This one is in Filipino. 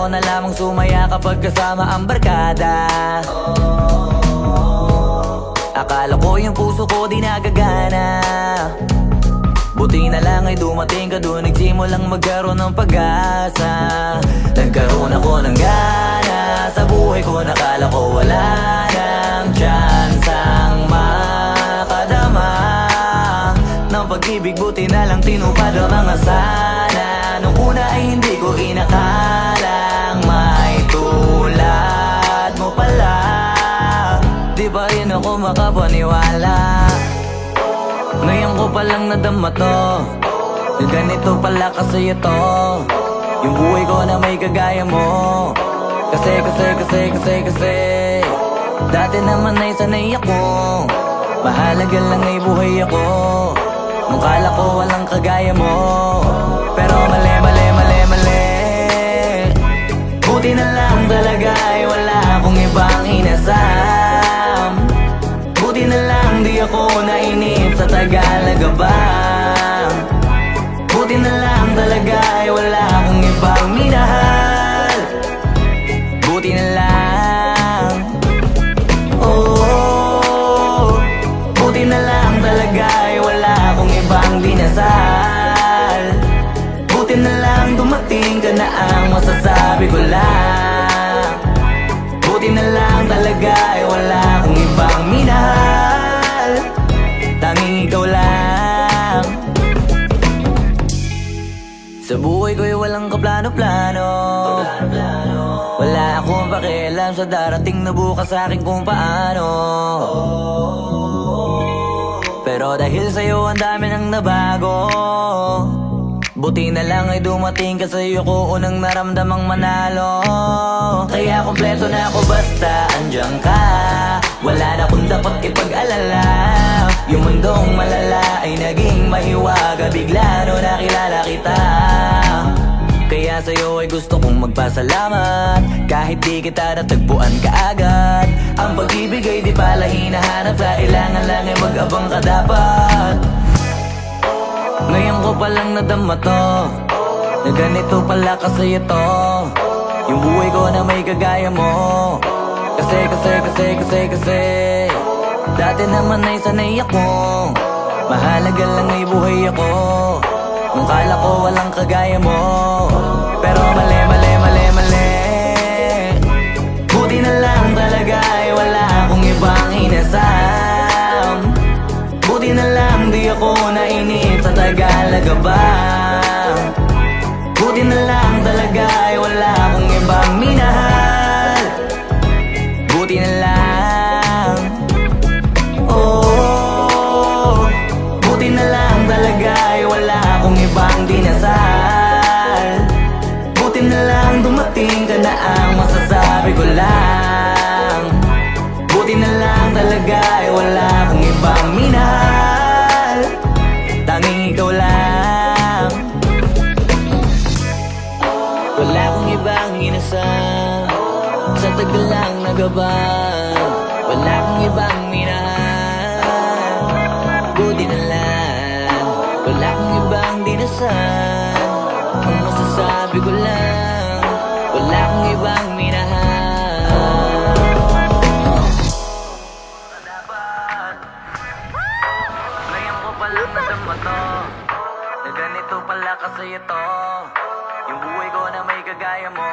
ako na lamang sumaya kapag kasama ang barkada. Akala ko yung puso ko di nagagana. Buti na lang ay dumating ka doon, nagsimulang magkaroon ng pag-asa. Nagkaroon ako ng gana sa buhay ko, nakala ko wala nang tsansang makadama ng pag-ibig. Buti na lang tinupad ang mga sana. Nung una ay hindi ko inakalang may tulad mo pala. Di ba rin ako makapaniwala? Ngayon ko palang nadama to, na ganito pala kasi ito yung buhay ko na may kagaya mo. Kasi dati naman ay sanay ako, mahalaga lang ay buhay ako. Nung kala ko walang kagaya mo, pero mali. Buti na lang talaga ay wala akong ibang inasam. Buti na lang di ako nainip sa Tagalaga ba. Buti na lang talaga ay wala akong ibang minahal. Buti na lang, oh, buti na lang talaga ay wala akong ibang dinasal. Buti na lang dumating ka na ang masasabi ko lang. Buti na lang talaga ay wala akong ibang minahal. Tanging ikaw lang. Sa buhay ko'y walang kaplano-plano. Wala akong pakialam sa darating na bukas sa akin kung paano. Pero dahil sa'yo ang dami nang nabago. Buti na lang ay dumating ka, sa'yo ko unang naramdamang manalo. Kaya kompleto na ako basta andyan ka. Wala na akong dapat ipag-alala. Yung mundong malala ay naging mahiwaga bigla no nakilala kita. Kaya sa'yo ay gusto kong magpasalamat, kahit di kita natagpuan kaagad. Ang pag-ibig ay di pala hinahanap, kailangan lang ay mag-abang ka dapat. Ngayon ko palang nadama to, na ganito pala kasi ito yung buhay ko na may kagaya mo. Kasi dati naman ay sanay ako, mahalaga lang ay buhay ako. Nung kala ko walang kagaya mo, pero mali. Buti na lang talaga ay wala akong ibang inasam. Buti na lang di ako nainip sa Tagalaga ba. Buti na lang talaga ay wala akong ibang minahal. Buti na lang, oh, buti na lang talaga ay wala akong ibang dinasal. Buti na lang dumating ka na ang masasabi ko lang. Buti na lang talaga ay wala akong ibang minahal. Tanging ikaw lang. Wala akong ibang inasam sa tagal lang nagabang. Wala akong ibang minahal. Buti na lang, wala akong ibang dinasal. Ang masasabi ko lang, wala akong ibang minahal. Ngayon ko palang nadama to, na ganito pala kasi ito yung buhay ko na may kagaya mo.